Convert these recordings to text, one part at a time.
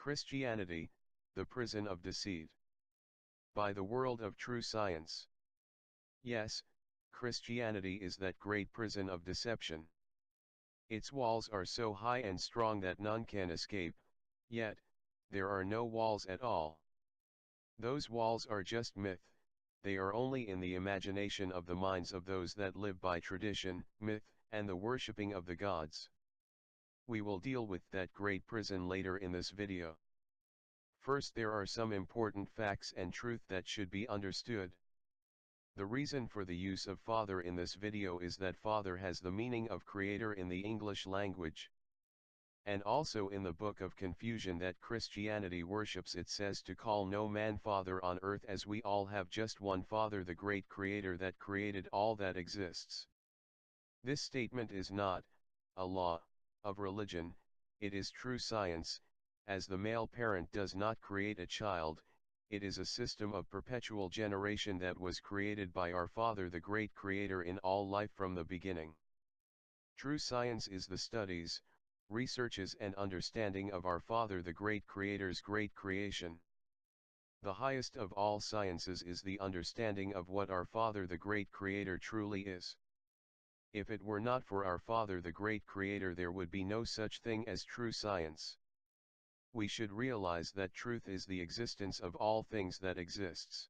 Christianity, the prison of deceit. By the world of true science. Yes, Christianity is that great prison of deception. Its walls are so high and strong that none can escape, yet, there are no walls at all. Those walls are just myth, they are only in the imagination of the minds of those that live by tradition, myth, and the worshipping of the gods. We will deal with that great prison later in this video. First, there are some important facts and truth that should be understood. The reason for the use of Father in this video is that Father has the meaning of creator in the English language. And also in the Book of Confusion that Christianity worships, it says to call no man father on earth, as we all have just one Father, the great creator that created all that exists. This statement is not a law of religion, it is true science. As the male parent does not create a child, it is a system of perpetual generation that was created by our Father, the great creator in all life from the beginning. True science is the studies, researches and understanding of our Father the great creator's great creation. The highest of all sciences is the understanding of what our Father the great creator truly is. If it were not for our Father the great creator, there would be no such thing as true science. We should realize that truth is the existence of all things that exists.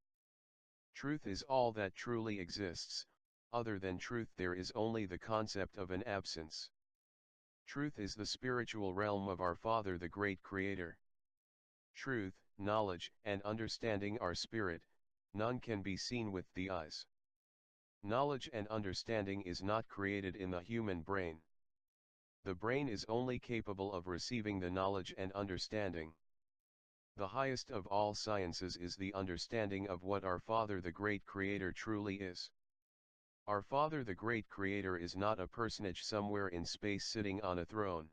Truth is all that truly exists. Other than truth there is only the concept of an absence. Truth is the spiritual realm of our Father the great creator. Truth, knowledge, and understanding are spirit, none can be seen with the eyes. Knowledge and understanding is not created in the human brain. The brain is only capable of receiving the knowledge and understanding. The highest of all sciences is the understanding of what our Father the great creator truly is. Our Father the great creator is not a personage somewhere in space sitting on a throne.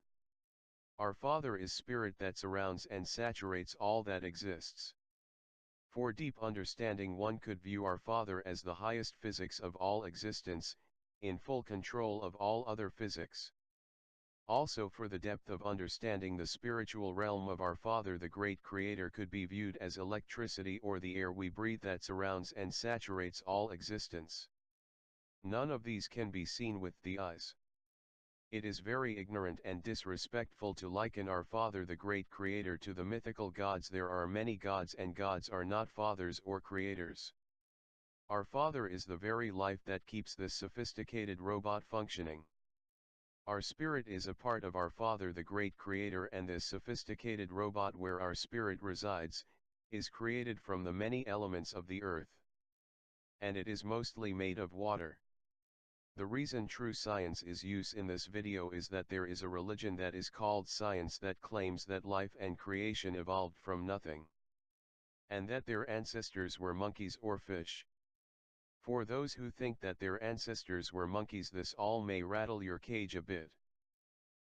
Our Father is spirit that surrounds and saturates all that exists. For deep understanding, one could view our Father as the highest physics of all existence, in full control of all other physics. Also, for the depth of understanding, the spiritual realm of our Father the great creator could be viewed as electricity or the air we breathe that surrounds and saturates all existence. None of these can be seen with the eyes. It is very ignorant and disrespectful to liken our Father the great creator to the mythical gods. There are many gods, and gods are not fathers or creators. Our Father is the very life that keeps this sophisticated robot functioning. Our spirit is a part of our Father the great creator, and this sophisticated robot, where our spirit resides, is created from the many elements of the earth. And it is mostly made of water. The reason true science is used in this video is that there is a religion that is called science that claims that life and creation evolved from nothing, and that their ancestors were monkeys or fish. For those who think that their ancestors were monkeys, this all may rattle your cage a bit.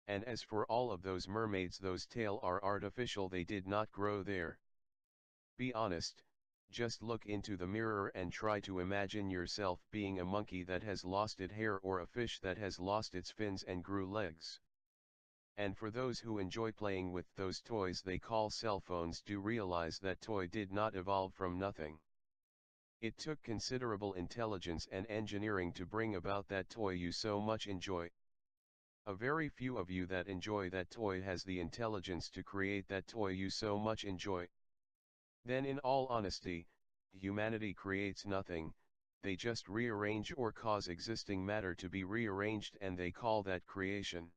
And as for all of those mermaids, those tails are artificial, they did not grow there. Be honest. Just look into the mirror and try to imagine yourself being a monkey that has lost its hair, or a fish that has lost its fins and grew legs. And for those who enjoy playing with those toys they call cell phones, do realize that toy did not evolve from nothing. It took considerable intelligence and engineering to bring about that toy you so much enjoy. A very few of you that enjoy that toy has the intelligence to create that toy you so much enjoy. Then, in all honesty, humanity creates nothing, they just rearrange or cause existing matter to be rearranged, and they call that creation.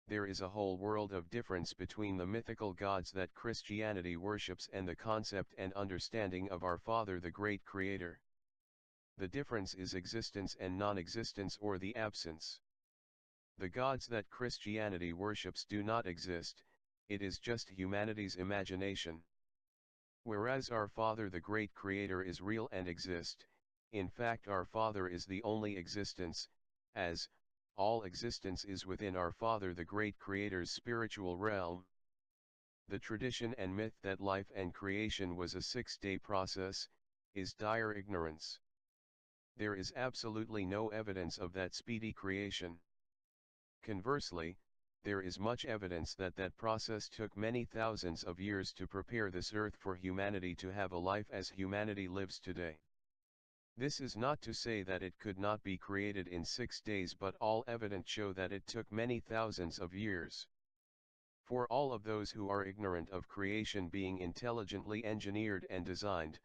There is a whole world of difference between the mythical gods that Christianity worships and the concept and understanding of our Father the great creator. The difference is existence and non-existence, or the absence. The gods that Christianity worships do not exist, it is just humanity's imagination. Whereas our Father the great creator is real and exists. In fact, our Father is the only existence, as all existence is within our Father the great creator's spiritual realm. The tradition and myth that life and creation was a 6-day process is dire ignorance. There is absolutely no evidence of that speedy creation. Conversely, there is much evidence that that process took many thousands of years to prepare this earth for humanity to have a life as humanity lives today. This is not to say that it could not be created in 6 days, but all evidence show that it took many thousands of years. For all of those who are ignorant of creation being intelligently engineered and designed,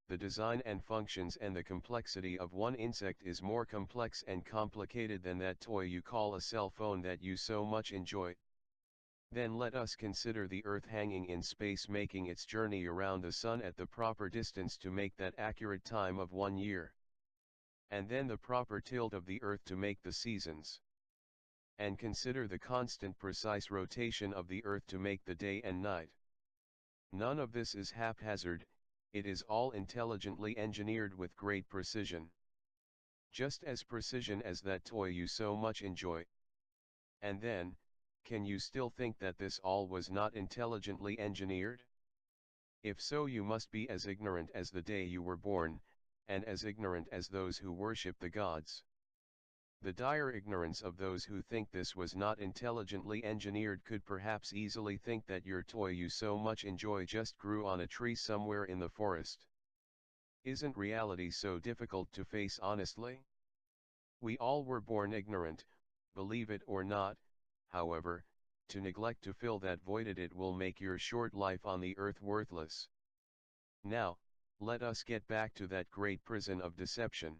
the design and functions and the complexity of one insect is more complex and complicated than that toy you call a cell phone that you so much enjoy. Then let us consider the Earth hanging in space, making its journey around the Sun at the proper distance to make that accurate time of 1 year. And then the proper tilt of the Earth to make the seasons. And consider the constant precise rotation of the Earth to make the day and night. None of this is haphazard, it is all intelligently engineered with great precision. Just as precision as that toy you so much enjoy. And then, can you still think that this all was not intelligently engineered? If so, you must be as ignorant as the day you were born, and as ignorant as those who worship the gods. The dire ignorance of those who think this was not intelligently engineered could perhaps easily think that your toy you so much enjoy just grew on a tree somewhere in the forest. Isn't reality so difficult to face honestly? We all were born ignorant, believe it or not. However, to neglect to fill that void, it will make your short life on the earth worthless. Now, let us get back to that great prison of deception.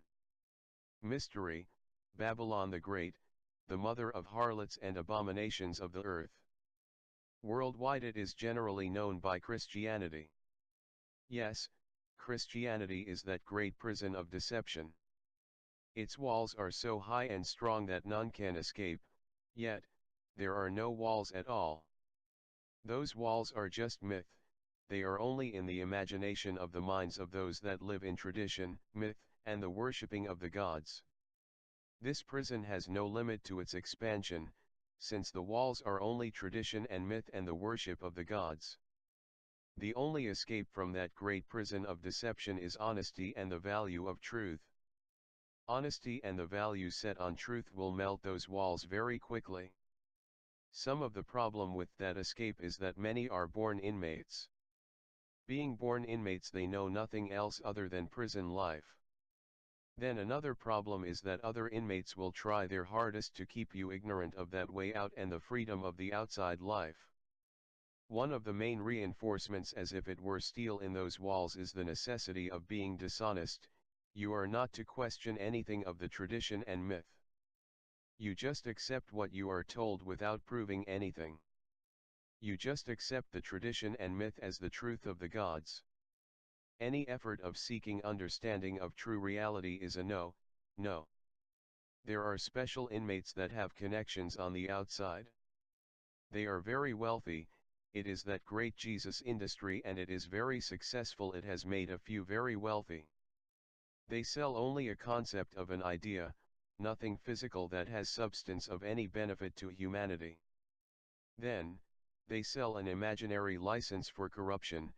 Mystery, Babylon the Great, the mother of harlots and abominations of the earth. Worldwide it is generally known by Christianity. Yes, Christianity is that great prison of deception. Its walls are so high and strong that none can escape, yet, there are no walls at all. Those walls are just myth, they are only in the imagination of the minds of those that live in tradition, myth, and the worshipping of the gods. This prison has no limit to its expansion, since the walls are only tradition and myth and the worship of the gods. The only escape from that great prison of deception is honesty and the value of truth. Honesty and the value set on truth will melt those walls very quickly. Some of the problem with that escape is that many are born inmates. Being born inmates, they know nothing else other than prison life. Then another problem is that other inmates will try their hardest to keep you ignorant of that way out and the freedom of the outside life. One of the main reinforcements, as if it were steel in those walls, is the necessity of being dishonest. You are not to question anything of the tradition and myth. You just accept what you are told without proving anything. You just accept the tradition and myth as the truth of the gods. Any effort of seeking understanding of true reality is a no, no. There are special inmates that have connections on the outside. They are very wealthy, it is that great Jesus industry, and it is very successful. It has made a few very wealthy. They sell only a concept of an idea, nothing physical that has substance of any benefit to humanity. Then, they sell an imaginary license for corruption.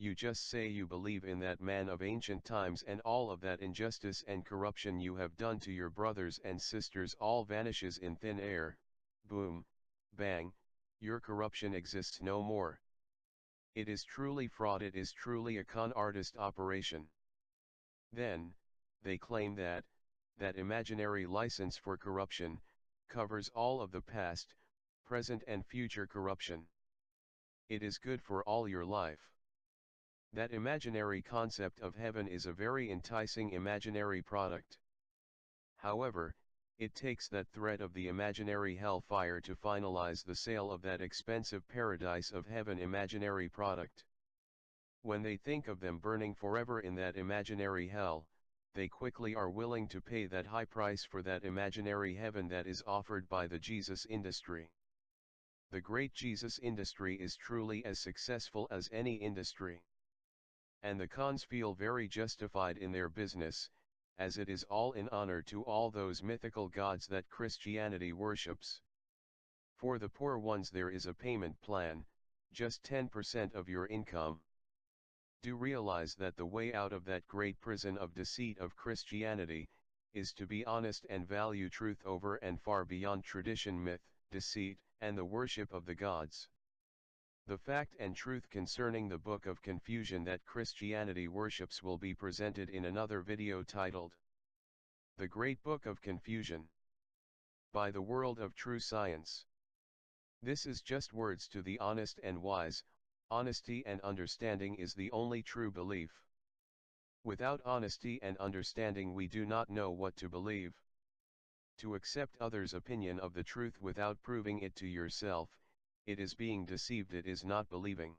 You just say you believe in that man of ancient times, and all of that injustice and corruption you have done to your brothers and sisters all vanishes in thin air. Boom, bang, your corruption exists no more. It is truly fraud, it is truly a con artist operation. Then, they claim that imaginary license for corruption covers all of the past, present and future corruption. It is good for all your life. That imaginary concept of heaven is a very enticing imaginary product. However, it takes that threat of the imaginary hellfire to finalize the sale of that expensive paradise of heaven imaginary product. When they think of them burning forever in that imaginary hell, they quickly are willing to pay that high price for that imaginary heaven that is offered by the Jesus industry. The great Jesus industry is truly as successful as any industry. And the cons feel very justified in their business, as it is all in honor to all those mythical gods that Christianity worships. For the poor ones there is a payment plan, just 10% of your income. Do realize that the way out of that great prison of deceit of Christianity, is to be honest and value truth over and far beyond tradition, myth, deceit, and the worship of the gods. The fact and truth concerning the Book of Confusion that Christianity worships will be presented in another video titled The Great Book of Confusion by the World of True Science. This is just words to the honest and wise. Honesty and understanding is the only true belief. Without honesty and understanding we do not know what to believe. To accept others' opinion of the truth without proving it to yourself, it is being deceived, it is not believing.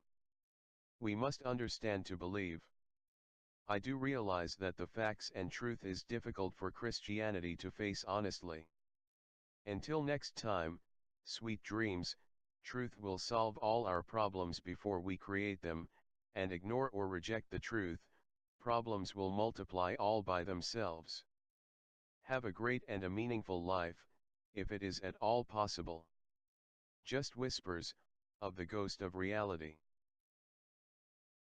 We must understand to believe. I do realize that the facts and truth is difficult for Christianity to face honestly. Until next time, sweet dreams. Truth will solve all our problems before we create them, and ignore or reject the truth, problems will multiply all by themselves. Have a great and a meaningful life, if it is at all possible. Just whispers, of the ghost of reality.